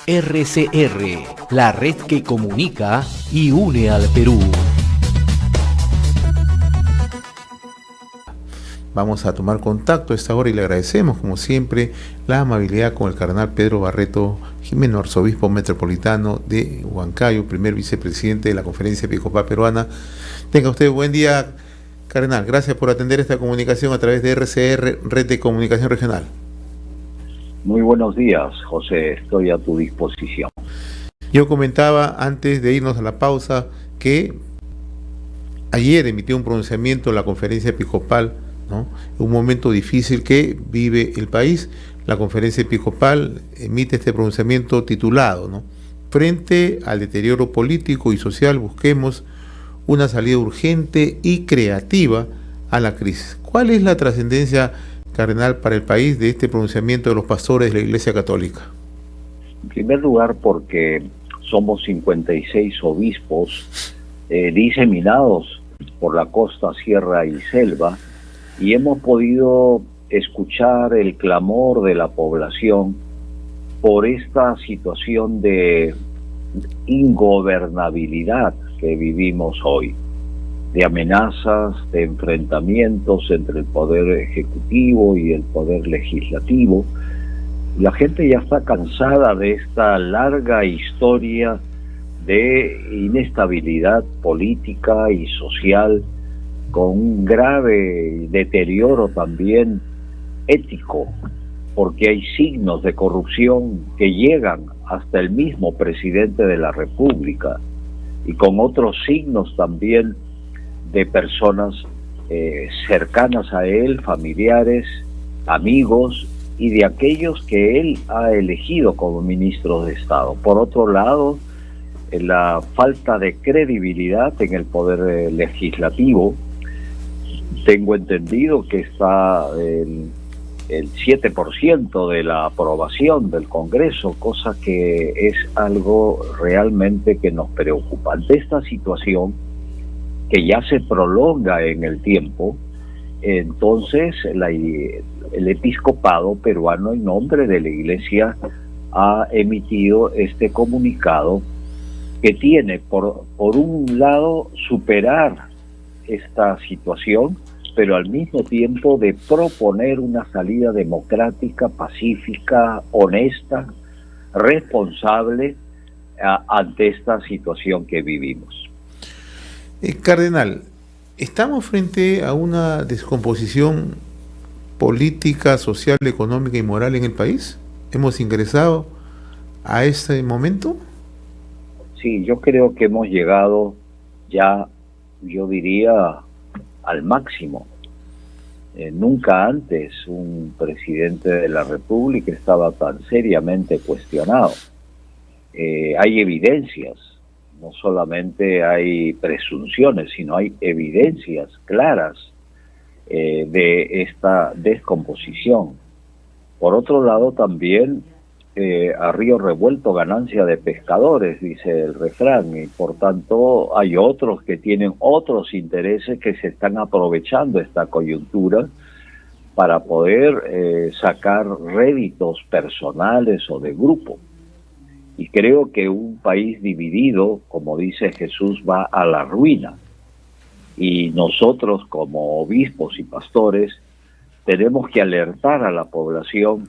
RCR, la red que comunica y une al Perú. Vamos a tomar contacto a esta hora y le agradecemos, como siempre, la amabilidad con el cardenal Pedro Barreto Jimeno, arzobispo metropolitano de Huancayo, primer vicepresidente de la Conferencia Episcopal Peruana. Tenga usted buen día, cardenal. Gracias por atender esta comunicación a través de RCR, Red de Comunicación Regional. Muy buenos días, José. Estoy a tu disposición. Yo comentaba antes de irnos a la pausa que ayer emitió un pronunciamiento en la Conferencia Episcopal, ¿no? Un momento difícil que vive el país. La Conferencia Episcopal emite este pronunciamiento titulado, ¿no? Frente al deterioro político y social, busquemos una salida urgente y creativa a la crisis. ¿Cuál es la trascendencia, cardenal, para el país de este pronunciamiento de los pastores de la Iglesia Católica? En primer lugar, porque somos 56 obispos diseminados por la costa, sierra y selva, y hemos podido escuchar el clamor de la población por esta situación de ingobernabilidad que vivimos hoy, de amenazas, de enfrentamientos entre el poder ejecutivo y el poder legislativo. La gente ya está cansada de esta larga historia de inestabilidad política y social, con un grave deterioro también ético, porque hay signos de corrupción que llegan hasta el mismo presidente de la República, y con otros signos también de personas cercanas a él, familiares, amigos, y de aquellos que él ha elegido como ministros de Estado. Por otro lado, la falta de credibilidad en el poder legislativo. Tengo entendido que está el 7% de la aprobación del Congreso, cosa que es algo realmente que nos preocupa. Ante esta situación, que ya se prolonga en el tiempo, entonces el episcopado peruano, en nombre de la Iglesia, ha emitido este comunicado que tiene, por un lado, superar esta situación, pero al mismo tiempo de proponer una salida democrática, pacífica, honesta, responsable ante esta situación que vivimos. Cardenal, ¿estamos frente a una descomposición política, social, económica y moral en el país? ¿Hemos ingresado a este momento? Sí, yo creo que hemos llegado ya, yo diría, al máximo. Nunca antes un presidente de la República estaba tan seriamente cuestionado. Hay evidencias, no solamente hay presunciones, sino hay evidencias claras de esta descomposición. Por otro lado, también a río revuelto ganancia de pescadores, dice el refrán, y por tanto hay otros que tienen otros intereses que se están aprovechando esta coyuntura para poder sacar réditos personales o de grupo. Y creo que un país dividido, como dice Jesús, va a la ruina. Y nosotros, como obispos y pastores, tenemos que alertar a la población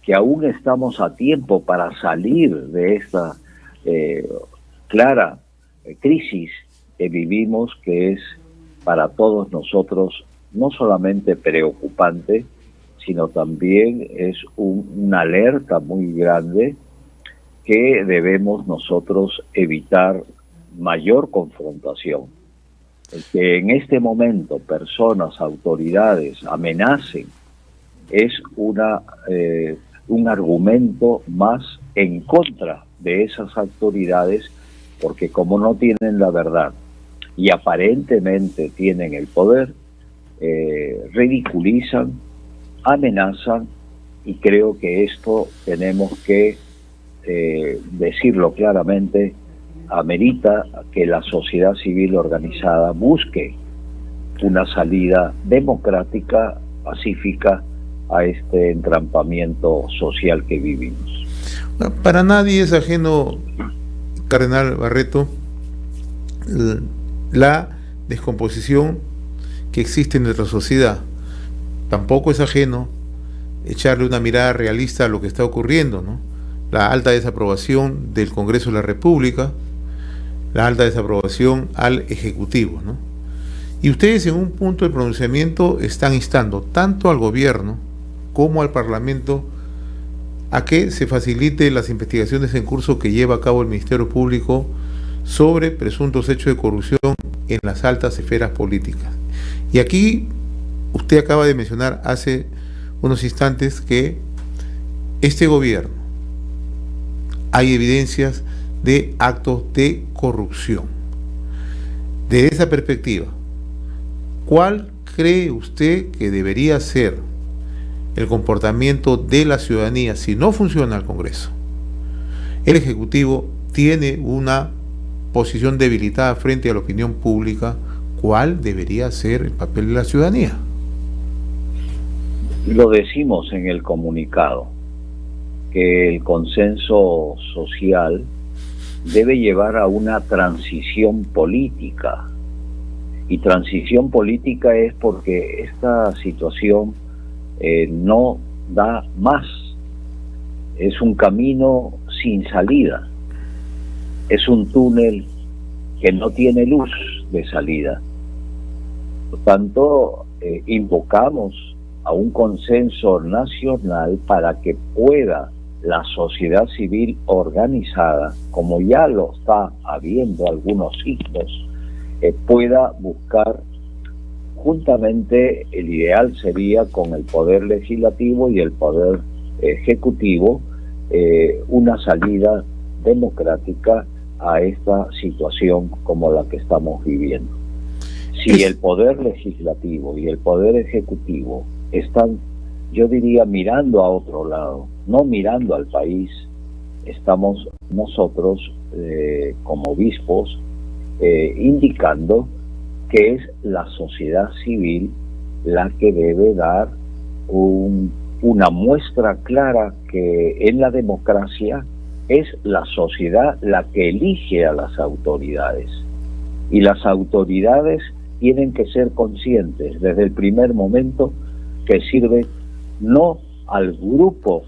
que aún estamos a tiempo para salir de esta clara crisis que vivimos, que es para todos nosotros no solamente preocupante, sino también es una alerta muy grande que debemos nosotros evitar mayor confrontación. El que en este momento personas, autoridades amenacen es un argumento más en contra de esas autoridades, porque como no tienen la verdad y aparentemente tienen el poder, ridiculizan, amenazan, y creo que esto tenemos que decirlo claramente, amerita que la sociedad civil organizada busque una salida democrática, pacífica, a este entrampamiento social que vivimos. Para nadie es ajeno, Cardenal Barreto, la descomposición que existe en nuestra sociedad. Tampoco es ajeno echarle una mirada realista a lo que está ocurriendo, ¿no? La alta desaprobación del Congreso de la República, la alta desaprobación al Ejecutivo, ¿no? Y ustedes en un punto de pronunciamiento están instando tanto al gobierno como al Parlamento a que se facilite las investigaciones en curso que lleva a cabo el Ministerio Público sobre presuntos hechos de corrupción en las altas esferas políticas. Y aquí usted acaba de mencionar hace unos instantes que este gobierno hay evidencias de actos de corrupción. Desde esa perspectiva, ¿cuál cree usted que debería ser el comportamiento de la ciudadanía si no funciona el Congreso? El Ejecutivo tiene una posición debilitada frente a la opinión pública. ¿Cuál debería ser el papel de la ciudadanía? Lo decimos en el comunicado, que el consenso social debe llevar a una transición política. Y transición política es porque esta situación no da más. Es un camino sin salida. Es un túnel que no tiene luz de salida. Por tanto, invocamos a un consenso nacional para que pueda la sociedad civil organizada, como ya lo está habiendo algunos signos, pueda buscar juntamente, el ideal sería con el poder legislativo y el poder ejecutivo, una salida democrática a esta situación como la que estamos viviendo. Si el poder legislativo y el poder ejecutivo están, yo diría, mirando a otro lado, no mirando al país, estamos nosotros como obispos indicando que es la sociedad civil la que debe dar una muestra clara que en la democracia es la sociedad la que elige a las autoridades, y las autoridades tienen que ser conscientes desde el primer momento que sirven no al grupo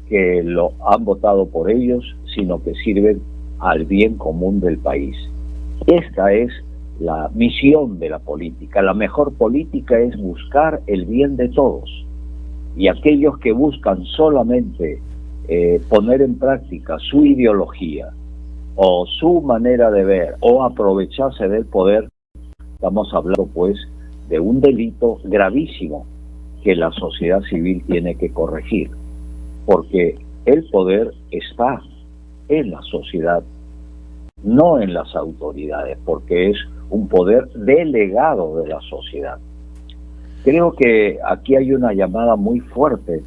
que lo han votado por ellos, sino que sirven al bien común del país. Esta es la misión de la política. La mejor política es buscar el bien de todos, y aquellos que buscan solamente poner en práctica su ideología o su manera de ver o aprovecharse del poder, estamos hablando pues de un delito gravísimo que la sociedad civil tiene que corregir, porque el poder está en la sociedad, no en las autoridades, porque es un poder delegado de la sociedad. Creo que aquí hay una llamada muy fuerte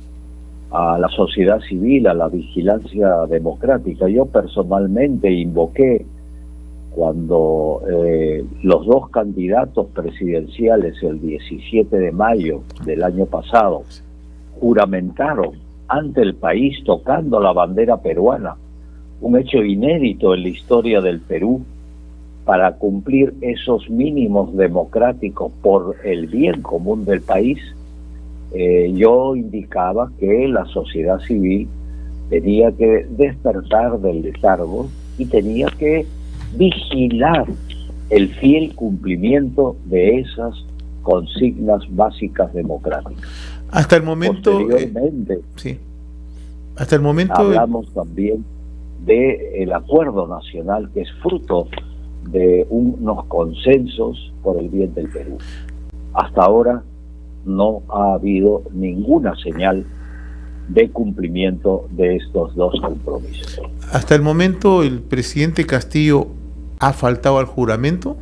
a la sociedad civil, a la vigilancia democrática. Yo personalmente invoqué cuando los dos candidatos presidenciales el 17 de mayo del año pasado juramentaron ante el país tocando la bandera peruana, un hecho inédito en la historia del Perú, para cumplir esos mínimos democráticos por el bien común del país. Yo indicaba que la sociedad civil tenía que despertar del letargo y tenía que vigilar el fiel cumplimiento de esas consignas básicas democráticas. Hasta el momento, posteriormente, sí. Hasta el momento hablamos también del acuerdo nacional, que es fruto de unos consensos por el bien del Perú. Hasta ahora no ha habido ninguna señal de cumplimiento de estos dos compromisos. Hasta el momento, ¿el presidente Castillo ha faltado al juramento?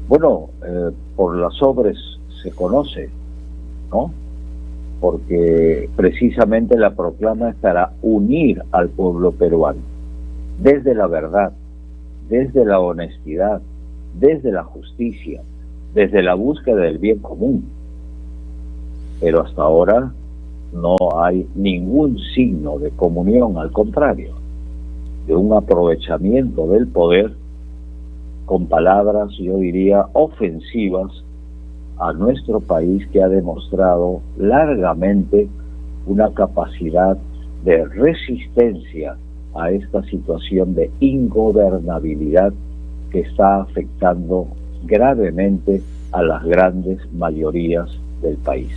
Bueno, por las sobres se conoce, ¿no? Porque precisamente la proclama es para unir al pueblo peruano, desde la verdad, desde la honestidad, desde la justicia, desde la búsqueda del bien común. Pero hasta ahora no hay ningún signo de comunión, al contrario, de un aprovechamiento del poder con palabras, yo diría, ofensivas a nuestro país, que ha demostrado largamente una capacidad de resistencia a esta situación de ingobernabilidad que está afectando gravemente a las grandes mayorías del país.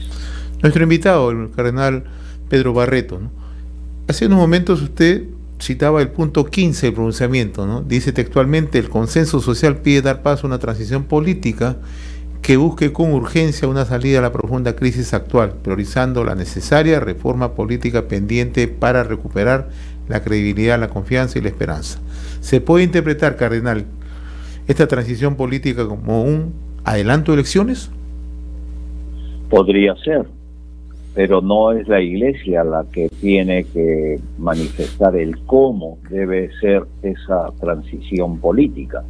Nuestro invitado, el cardenal Pedro Barreto, ¿no? Hace unos momentos usted citaba el punto 15 del pronunciamiento, ¿no? Dice textualmente: el consenso social pide dar paso a una transición política que busque con urgencia una salida a la profunda crisis actual, priorizando la necesaria reforma política pendiente para recuperar la credibilidad, la confianza y la esperanza. ¿Se puede interpretar, cardenal, esta transición política como un adelanto de elecciones? Podría ser, pero no es la Iglesia la que tiene que manifestar el cómo debe ser esa transición política.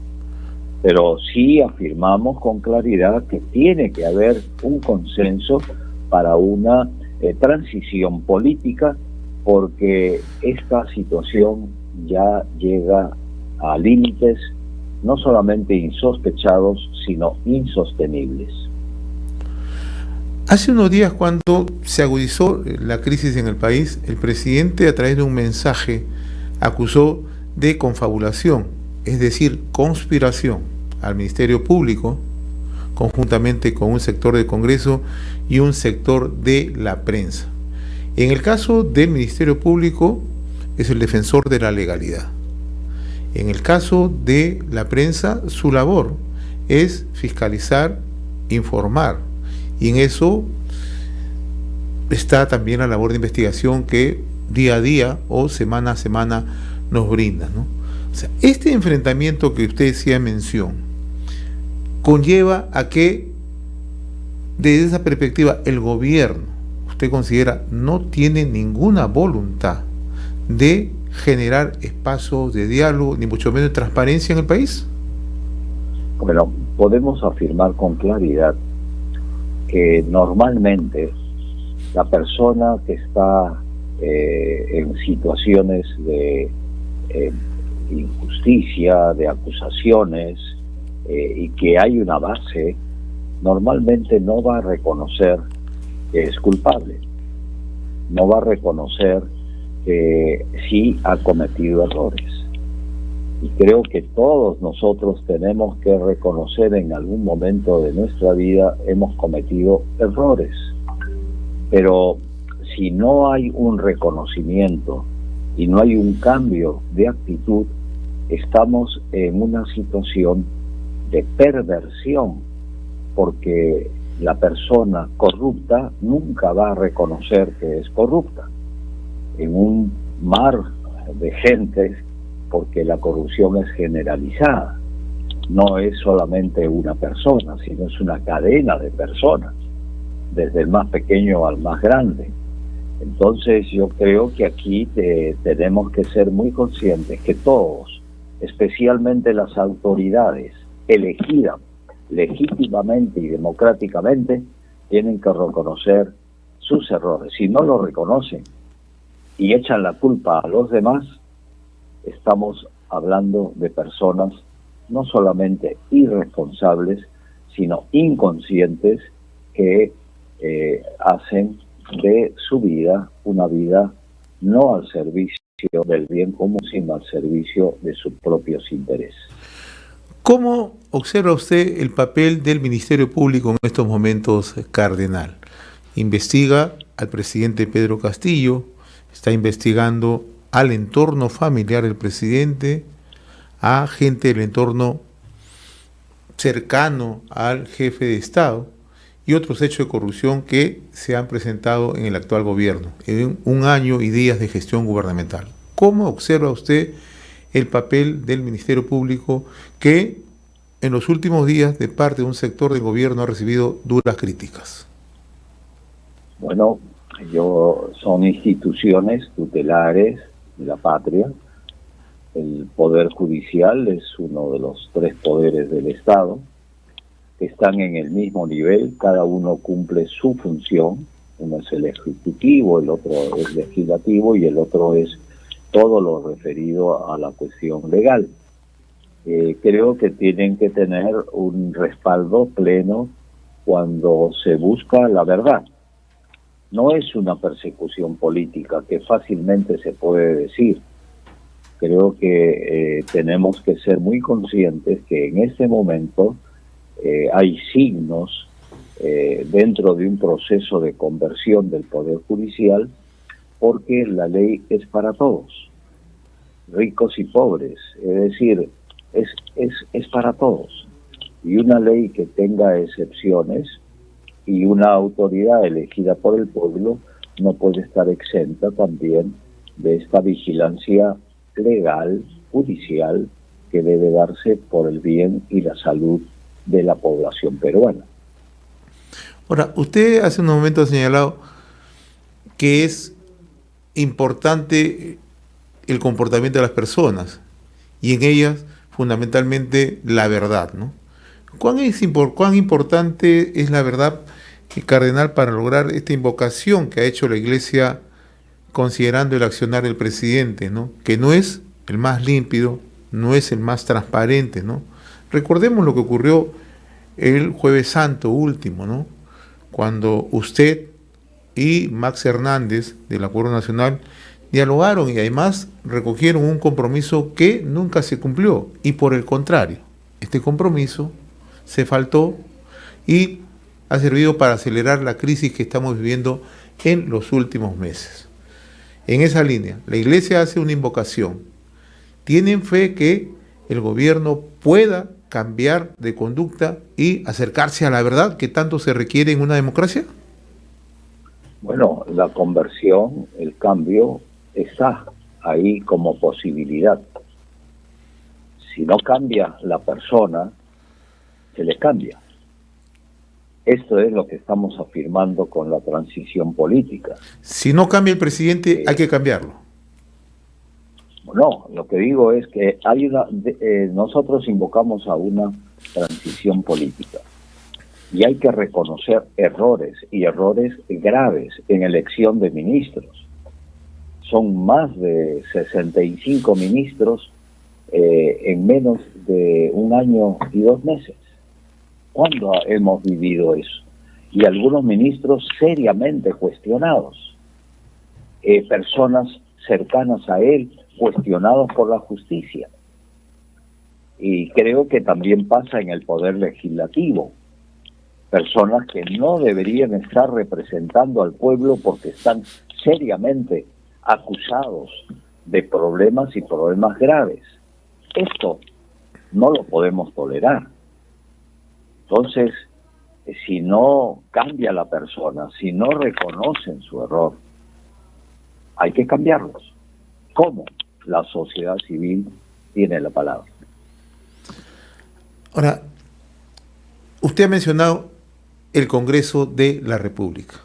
Pero sí afirmamos con claridad que tiene que haber un consenso para una transición política, porque esta situación ya llega a límites no solamente insospechados, sino insostenibles. Hace unos días, cuando se agudizó la crisis en el país, el presidente, a través de un mensaje, acusó de confabulación, es decir, conspiración, al Ministerio Público, conjuntamente con un sector del Congreso y un sector de la prensa. En el caso del Ministerio Público, es el defensor de la legalidad. En el caso de la prensa, su labor es fiscalizar, informar, y en eso está también la labor de investigación que día a día o semana a semana nos brinda, ¿no? O sea, este enfrentamiento que usted hacía mención conlleva a que, desde esa perspectiva, el gobierno, usted considera, no tiene ninguna voluntad de generar espacios de diálogo, ni mucho menos de transparencia en el país. Bueno, podemos afirmar con claridad que normalmente la persona que está en situaciones de injusticia, de acusaciones, y que hay una base, normalmente no va a reconocer que es culpable, no va a reconocer que sí ha cometido errores. Y creo que todos nosotros tenemos que reconocer en algún momento de nuestra vida hemos cometido errores. Pero si no hay un reconocimiento y no hay un cambio de actitud, estamos en una situación de perversión, porque la persona corrupta nunca va a reconocer que es corrupta. En un mar de gente, porque la corrupción es generalizada, no es solamente una persona, sino es una cadena de personas, desde el más pequeño al más grande. Entonces yo creo que aquí tenemos que ser muy conscientes que todos, especialmente las autoridades elegidas legítimamente y democráticamente, tienen que reconocer sus errores. Si no lo reconocen y echan la culpa a los demás, estamos hablando de personas no solamente irresponsables, sino inconscientes, que hacen de su vida una vida no al servicio del bien común, sino al servicio de sus propios intereses. ¿Cómo observa usted el papel del Ministerio Público en estos momentos, cardenal? Investiga al presidente Pedro Castillo, está investigando al entorno familiar del presidente, a gente del entorno cercano al jefe de Estado y otros hechos de corrupción que se han presentado en el actual gobierno, en un año y días de gestión gubernamental. ¿Cómo observa usted el papel del Ministerio Público, que en los últimos días de parte de un sector del gobierno ha recibido duras críticas? Bueno, son instituciones tutelares de la patria. El Poder Judicial es uno de los 3 poderes del Estado, que están en el mismo nivel, cada uno cumple su función Uno es el ejecutivo, el otro es legislativo y el otro es todo lo referido a la cuestión legal. Creo que tienen que tener un respaldo pleno cuando se busca la verdad. No es una persecución política que fácilmente se puede decir. Creo que tenemos que ser muy conscientes que en este momento hay signos dentro de un proceso de conversión del Poder Judicial, porque la ley es para todos, ricos y pobres, es decir, es para todos. Y una ley que tenga excepciones y una autoridad elegida por el pueblo no puede estar exenta también de esta vigilancia legal, judicial, que debe darse por el bien y la salud de la población peruana. Ahora, usted hace un momento ha señalado que es importante el comportamiento de las personas y en ellas fundamentalmente la verdad, ¿no? ¿Cuán importante es la verdad, cardenal, para lograr esta invocación que ha hecho la Iglesia considerando el accionar del presidente, ¿no? Que no es el más límpido, no es el más transparente, ¿no? Recordemos lo que ocurrió el Jueves Santo último, ¿no? Cuando usted y Max Hernández del Acuerdo Nacional dialogaron y además recogieron un compromiso que nunca se cumplió, y por el contrario, este compromiso se faltó y ha servido para acelerar la crisis que estamos viviendo en los últimos meses. En esa línea, la Iglesia hace una invocación. ¿Tienen fe que el gobierno pueda cambiar de conducta y acercarse a la verdad que tanto se requiere en una democracia? Bueno, la conversión, el cambio, está ahí como posibilidad. Si no cambia la persona, se le cambia. Esto es lo que estamos afirmando con la transición política. Si no cambia el presidente, hay que cambiarlo. No, lo que digo es que hay nosotros invocamos a una transición política y hay que reconocer errores y errores graves en elección de ministros. Son más de 65 ministros en menos de un año y 2 meses. ¿Cuándo hemos vivido eso? Y algunos ministros seriamente cuestionados, personas cercanas a él cuestionados por la justicia. Y creo que también pasa en el poder legislativo. Personas que no deberían estar representando al pueblo porque están seriamente acusados de problemas y problemas graves. Esto no lo podemos tolerar. Entonces, si no cambia la persona, si no reconocen su error, hay que cambiarlos. ¿Cómo? La sociedad civil tiene la palabra. Ahora, usted ha mencionado el Congreso de la República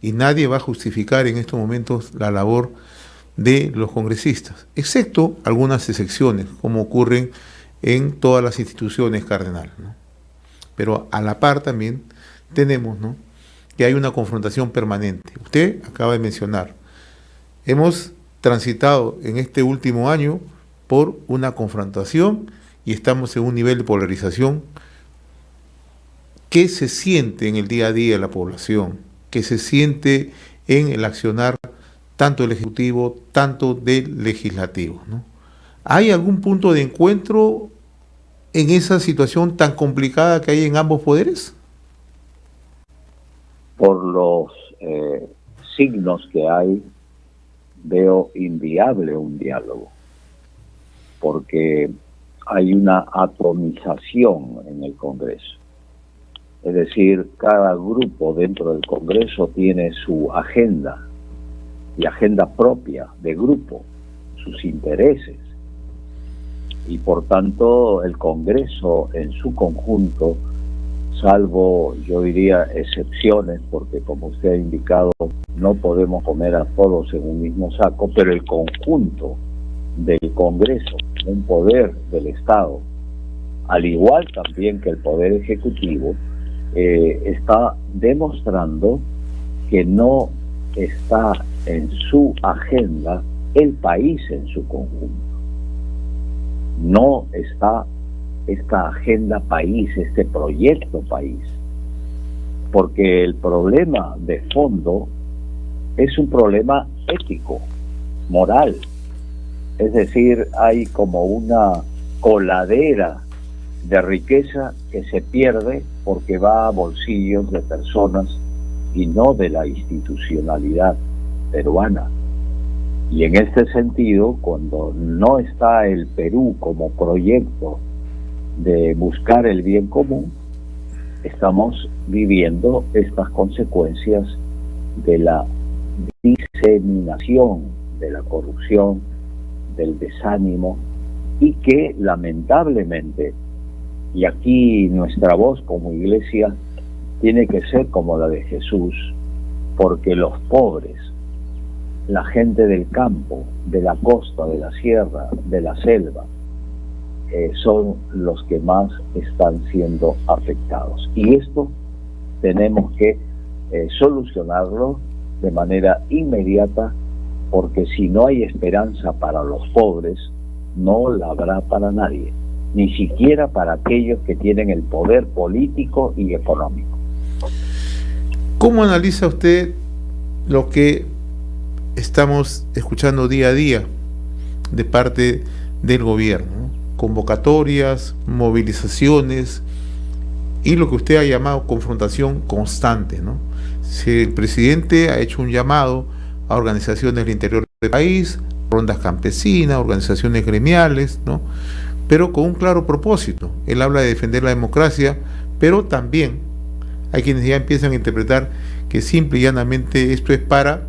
y nadie va a justificar en estos momentos la labor de los congresistas, excepto algunas excepciones, como ocurren en todas las instituciones, cardenal, ¿no? Pero a la par también tenemos, ¿no?, que hay una confrontación permanente. Usted acaba de mencionar, hemos transitado en este último año por una confrontación y estamos en un nivel de polarización que se siente en el día a día de la población, que se siente en el accionar tanto del Ejecutivo, tanto del Legislativo, ¿no? ¿Hay algún punto de encuentro en esa situación tan complicada que hay en ambos poderes? Por los signos que hay, veo inviable un diálogo, porque hay una atomización en el Congreso. Es decir, cada grupo dentro del Congreso tiene su agenda, y agenda propia de grupo, sus intereses. Y por tanto el Congreso en su conjunto, salvo yo diría excepciones, porque como usted ha indicado, no podemos poner a todos en un mismo saco, pero el conjunto del Congreso, un poder del Estado, al igual también que el Poder Ejecutivo, está demostrando que no está en su agenda el país en su conjunto. No está esta agenda país, este proyecto país, porque el problema de fondo es un problema ético, moral. Es decir, hay como una coladera de riqueza que se pierde porque va a bolsillos de personas y no de la institucionalidad peruana. Y en este sentido, cuando no está el Perú como proyecto de buscar el bien común, estamos viviendo estas consecuencias de la diseminación, de la corrupción, del desánimo, y que lamentablemente, y aquí nuestra voz como iglesia tiene que ser como la de Jesús, porque los pobres, la gente del campo, de la costa, de la sierra, de la selva, son los que más están siendo afectados. Y esto tenemos que solucionarlo de manera inmediata, porque si no hay esperanza para los pobres, no la habrá para nadie, ni siquiera para aquellos que tienen el poder político y económico. ¿Cómo analiza usted lo que estamos escuchando día a día de parte del gobierno? Convocatorias, movilizaciones y lo que usted ha llamado confrontación constante, ¿no? Si el presidente ha hecho un llamado a organizaciones del interior del país, rondas campesinas, organizaciones gremiales, ¿no? Pero con un claro propósito. Él habla de defender la democracia, pero también hay quienes ya empiezan a interpretar que simple y llanamente esto es para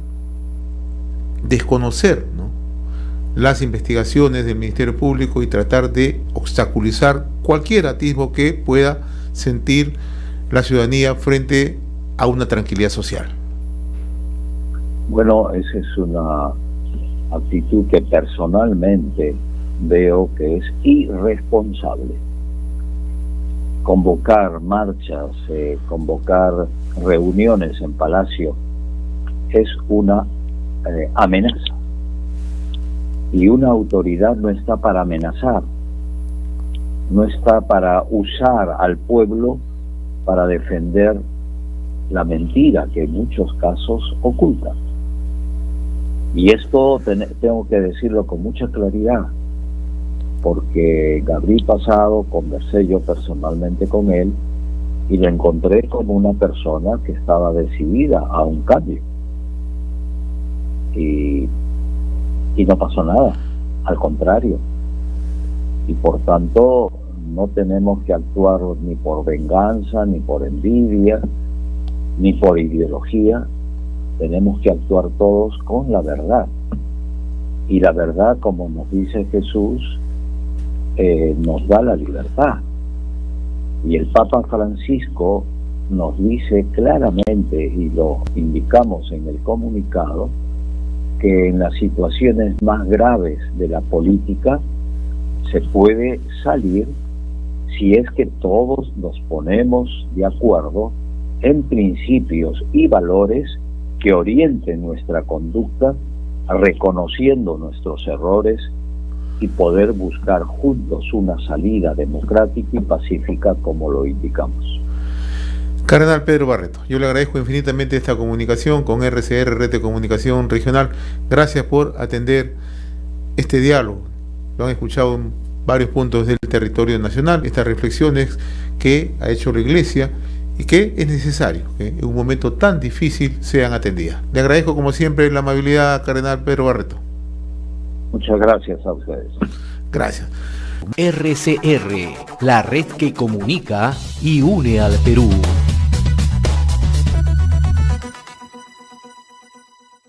desconocer, ¿no?, las investigaciones del Ministerio Público y tratar de obstaculizar cualquier atisbo que pueda sentir la ciudadanía frente a una tranquilidad social. Bueno, esa es una actitud que personalmente veo que es irresponsable. Convocar marchas, convocar reuniones en Palacio es una amenaza. Y una autoridad no está para amenazar, no está para usar al pueblo para defender la mentira que en muchos casos oculta. Y esto tengo que decirlo con mucha claridad, porque Gabriel pasado conversé yo personalmente con él y lo encontré como una persona que estaba decidida a un cambio. Y no pasó nada, al contrario. Y por tanto no tenemos que actuar ni por venganza, ni por envidia, ni por ideología. Tenemos que actuar todos con la verdad. Y la verdad, como nos dice Jesús, nos da la libertad. Y el Papa Francisco nos dice claramente, y lo indicamos en el comunicado, que en las situaciones más graves de la política se puede salir si es que todos nos ponemos de acuerdo en principios y valores que orienten nuestra conducta, reconociendo nuestros errores y poder buscar juntos una salida democrática y pacífica como lo indicamos. Cardenal Pedro Barreto, yo le agradezco infinitamente esta comunicación con RCR, Red de Comunicación Regional. Gracias por atender este diálogo. Lo han escuchado en varios puntos del territorio nacional, estas reflexiones que ha hecho la Iglesia y que es necesario que en un momento tan difícil sean atendidas. Le agradezco como siempre la amabilidad, Cardenal Pedro Barreto. Muchas gracias a ustedes. Gracias. RCR, la red que comunica y une al Perú.